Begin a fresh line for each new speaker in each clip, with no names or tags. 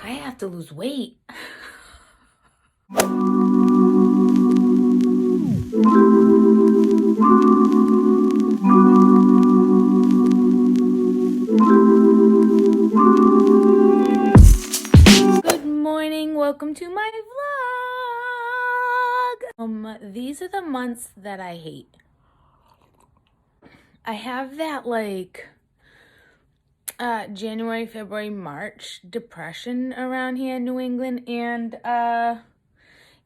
I have to lose weight. Good morning, welcome to my vlog. These are the months that I hate. I have that like January, February, March depression around here in New England, and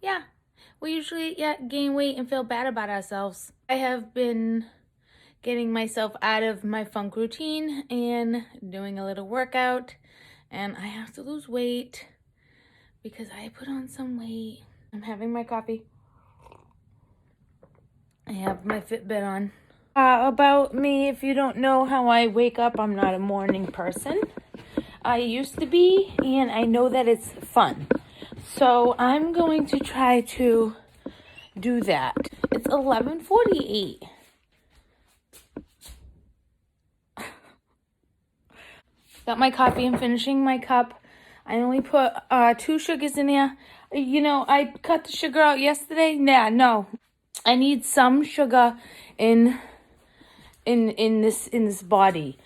yeah, we usually gain weight and feel bad about ourselves. I have been getting myself out of my funk routine and doing a little workout, and I have to lose weight because I put on some weight. I'm having my coffee. I have my Fitbit on. About me, if you don't know how I wake up, I'm not a morning person. I used to be, and I know that it's fun. So I'm going to try to do that. It's 11:48. Got my coffee. I'm finishing my cup. I only put 2 sugars in there. You know, I cut the sugar out yesterday. No. I need some sugar in this body.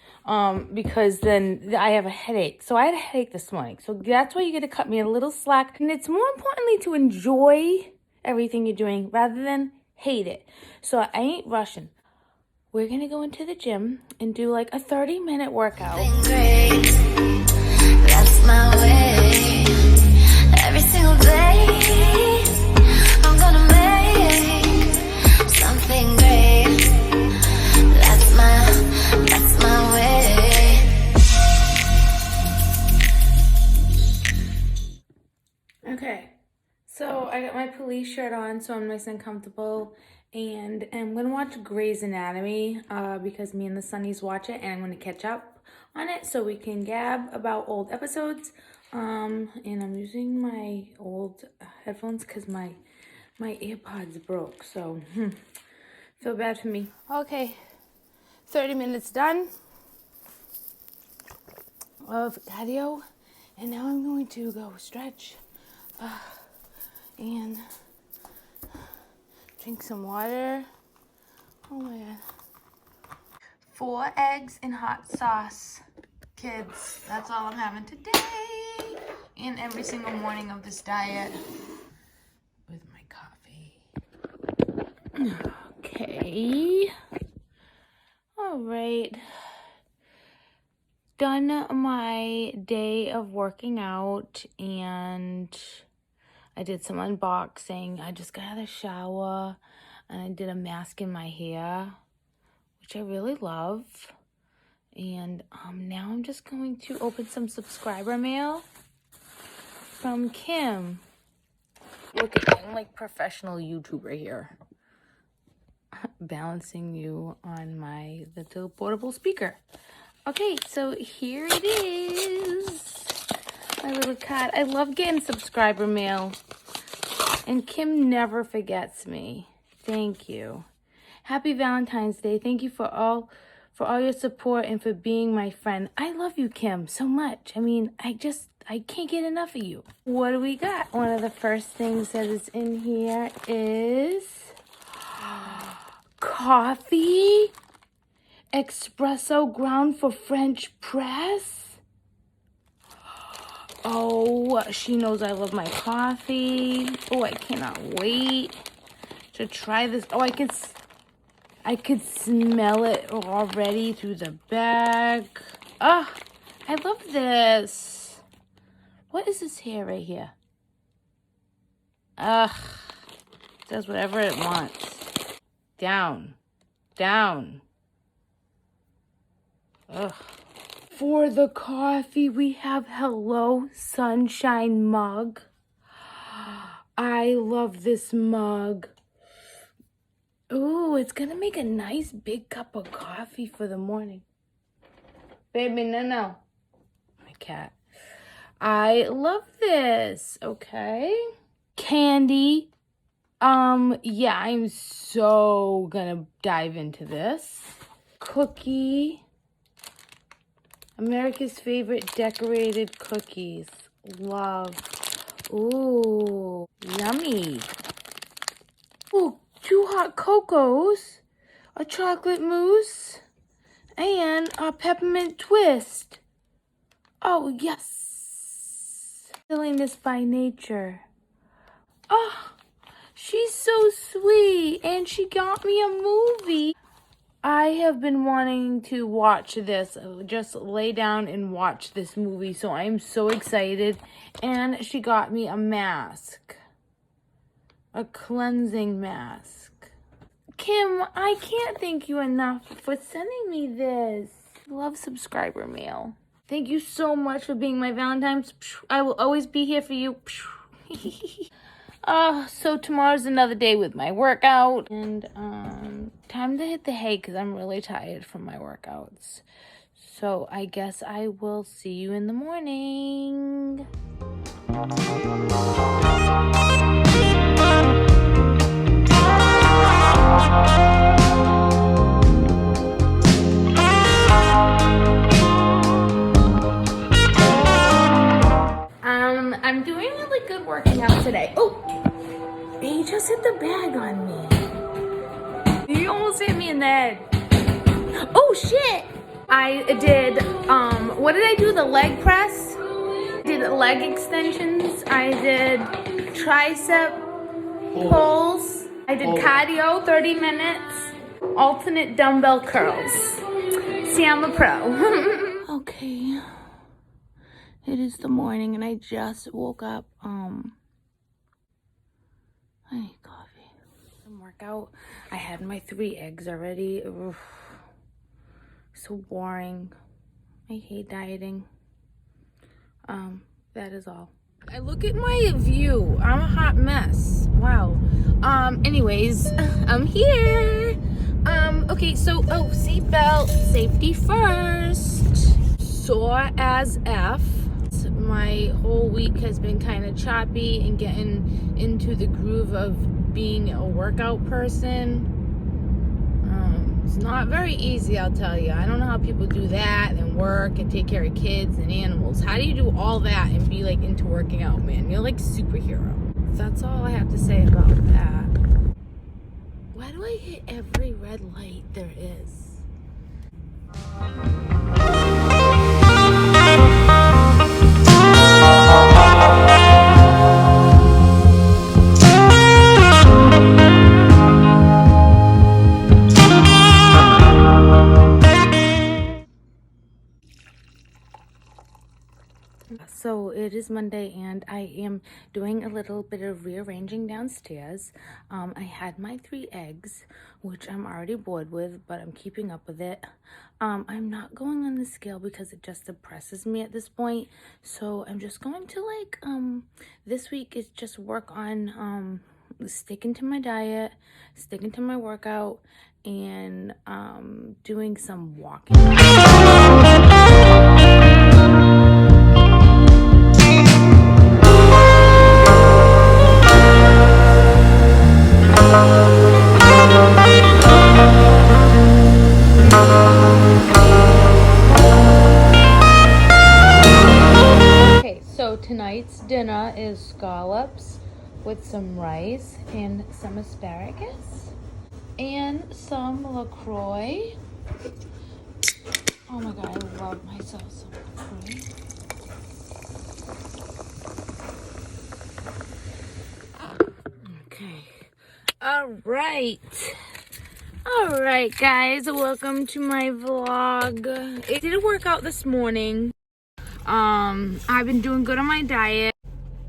Because then I have a headache. So I had a headache this morning. So that's why you get to cut me a little slack. And it's more importantly to enjoy everything you're doing rather than hate it. So I ain't rushing. We're going to go into the gym and do like a 30-minute workout.
Great. That's my way. Every single day, I'm gonna make something great. That's my way.
Okay, so I got my police shirt on, so I'm nice and comfortable. And I'm going to watch Grey's Anatomy because me and the Sunnies watch it, and I'm going to catch up on it so we can gab about old episodes. And I'm using my old headphones because my AirPods broke, so feel bad for me. Okay, 30 minutes done of cardio, and now I'm going to go stretch and drink some water. Oh my god. 4 eggs and hot sauce, kids. That's all I'm having today. And every single morning of this diet with my coffee. Okay. All right. Done my day of working out, and I did some unboxing. I just got out of the shower and I did a mask in my hair, which I really love. And now I'm just going to open some subscriber mail from Kim. Look at me, I'm like professional YouTuber here. Balancing you on my little portable speaker. Okay, so here it is. My little cat. I love getting subscriber mail. And Kim never forgets me. Thank you. Happy Valentine's Day. Thank you for all your support and for being my friend. I love you, Kim, so much. I mean, I can't get enough of you. What do we got? One of the first things that is in here is coffee, espresso ground for French press. Oh, she knows I love my coffee. Oh, I cannot wait to try this. Oh, I could smell it already through the bag. Ah, I love this. What is this here right here? Ugh, it does whatever it wants. Down. Ugh. For the coffee, we have Hello Sunshine mug. I love this mug. Ooh, it's gonna make a nice big cup of coffee for the morning. Baby, no. My cat. I love this. Okay. Candy. Yeah, I'm so gonna dive into this. Cookie. America's favorite decorated cookies. love. Ooh, yummy. Ooh, 2 hot cocos, a chocolate mousse, and a peppermint twist. Oh, yes. Silliness by nature. Oh, she's so sweet, and she got me a movie. I have been wanting to watch this, just lay down and watch this movie, so I am so excited. And she got me a mask, a cleansing mask. Kim, I can't thank you enough for sending me this. Love subscriber mail. Thank you so much for being my Valentine's. I will always be here for you. So tomorrow's another day with my workout, and time to hit the hay because I'm really tired from my workouts. So I guess I will see you in the morning. I'm doing really good working out today. Oh, he just hit the bag on me. He almost hit me in the head. Oh shit! I did, what did I do? The leg press? Did leg extensions. I did tricep pulls. I did cardio, 30 minutes. Alternate dumbbell curls. See, I'm a pro. Okay. It is the morning and I just woke up. I need coffee. Workout. I had my 3 eggs already. Oof. So boring. I hate dieting. That is all. I look at my view. I'm a hot mess. Wow. Anyways, I'm here. Okay, so, seatbelt, safety first. Sore as F. My whole week has been kind of choppy and getting into the groove of being a workout person. It's not very easy, I'll tell you. I don't know how people do that and work and take care of kids and animals. How do you do all that and be like into working out, man? You're like superhero. That's all I have to say about that. Why do I hit every red light there is? So it is Monday and I am doing a little bit of rearranging downstairs. I had my 3 eggs, which I'm already bored with, but I'm keeping up with it. I'm not going on the scale because it just depresses me at this point. So I'm just going to this week is just work on sticking to my diet, sticking to my workout, and doing some walking. So tonight's dinner is scallops with some rice and some asparagus and some LaCroix. Oh my god, I love myself some LaCroix. Okay. Alright guys, welcome to my vlog. I did a workout this morning. I've been doing good on my diet.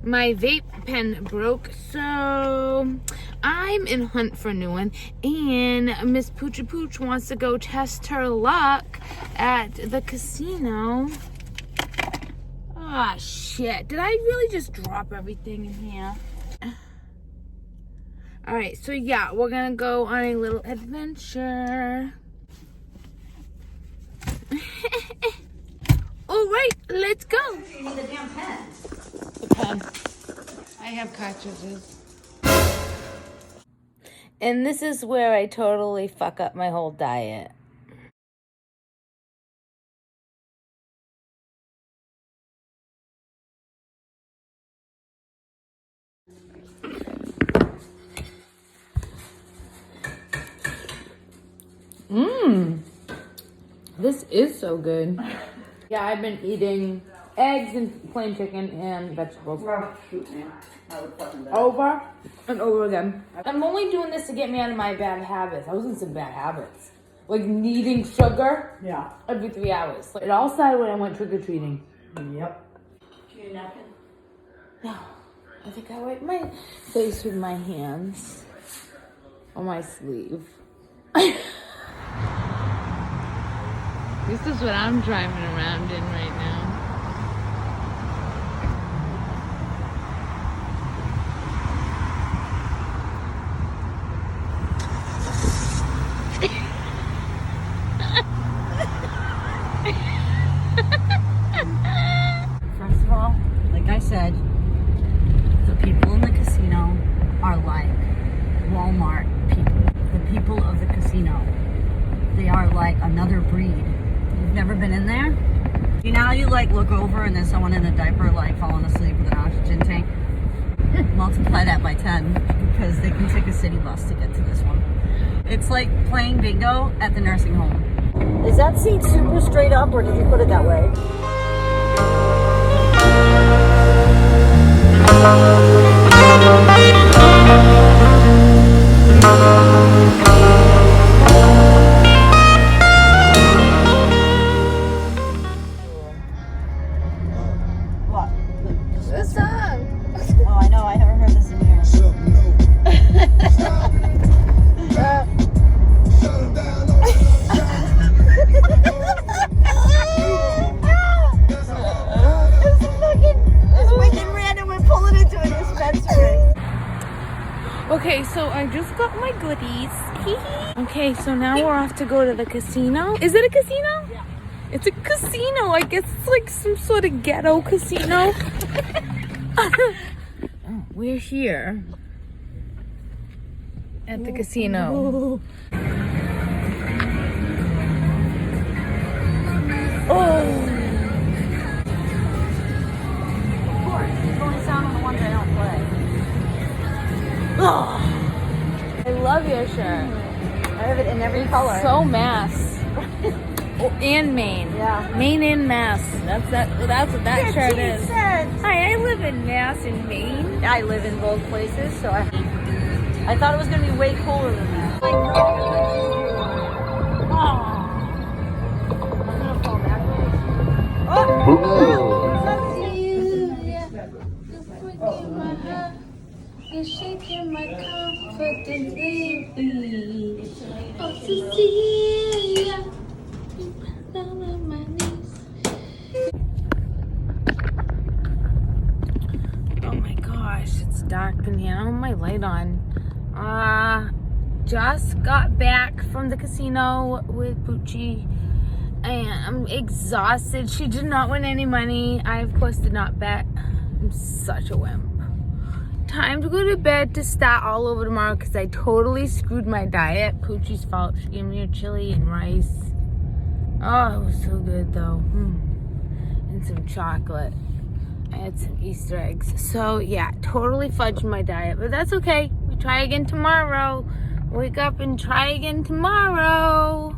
My vape pen broke, so I'm in hunt for a new one. And Miss Poochie Pooch wants to go test her luck at the casino. Ah, shit. Did I really just drop everything in here? Alright, so yeah, we're gonna go on a little adventure. Alright, let's go.
You need the damn pen.
The pen. I have cartridges. And this is where I totally fuck up my whole diet. Mmm. This is so good. Yeah, I've been eating eggs and plain chicken and vegetables.
Well, shoot, man. I would fucking die.
Over and over again. I'm only doing this to get me out of my bad habits. I was in some bad habits. Like needing sugar
Yeah.
every 3 hours. It all started when I went trick-or-treating.
Yep. Do you napkin?
No. I think I wiped my face with my hands on my sleeve. This is what I'm driving around in right now.
First of all, like I said, the people in the casino are like Walmart people. The people of the casino, they are like another breed. You've never been in there? You know how you like look over and there's someone in a diaper like falling asleep with an oxygen tank? Multiply that by 10 because they can take a city bus to get to this one. It's like playing bingo at the nursing home. Is that seat super straight up or did you put it that way? What?
The song.
Oh, I know. I haven't heard this in years. It's wicked random. We're pulling into a dispensary.
Okay, so I just got my goodies. Okay, so now we're off to go to the casino. Is it a casino?
Yeah.
It's a casino. I guess it's like some sort of ghetto casino. We're here at the casino. Oh.
Of course. It's only sound on the ones I don't play.
Oh. I love your shirt.
I have it in every color.
So Mass. Oh, and Maine.
Yeah.
Maine and Mass. That's what that shirt is.
Cents.
Hi, I live in Mass and Maine.
I live in both places, so I thought it was gonna be way cooler than that.
Oh.
I'm gonna fall backwards.
You're shaking my confidence lately. Oh, Cecilia, you down on my knees. Oh my gosh, it's dark in here. I don't have my light on. Just got back from the casino with Poochie. And I'm exhausted. She did not win any money. I, of course, did not bet. I'm such a wimp. Time to go to bed to start all over tomorrow because I totally screwed my diet. Poochie's fault. She gave me a chili and rice. Oh, it was so good though. And some chocolate. I had some Easter eggs. So yeah, totally fudged my diet, but that's okay. We try again tomorrow. Wake up and try again tomorrow.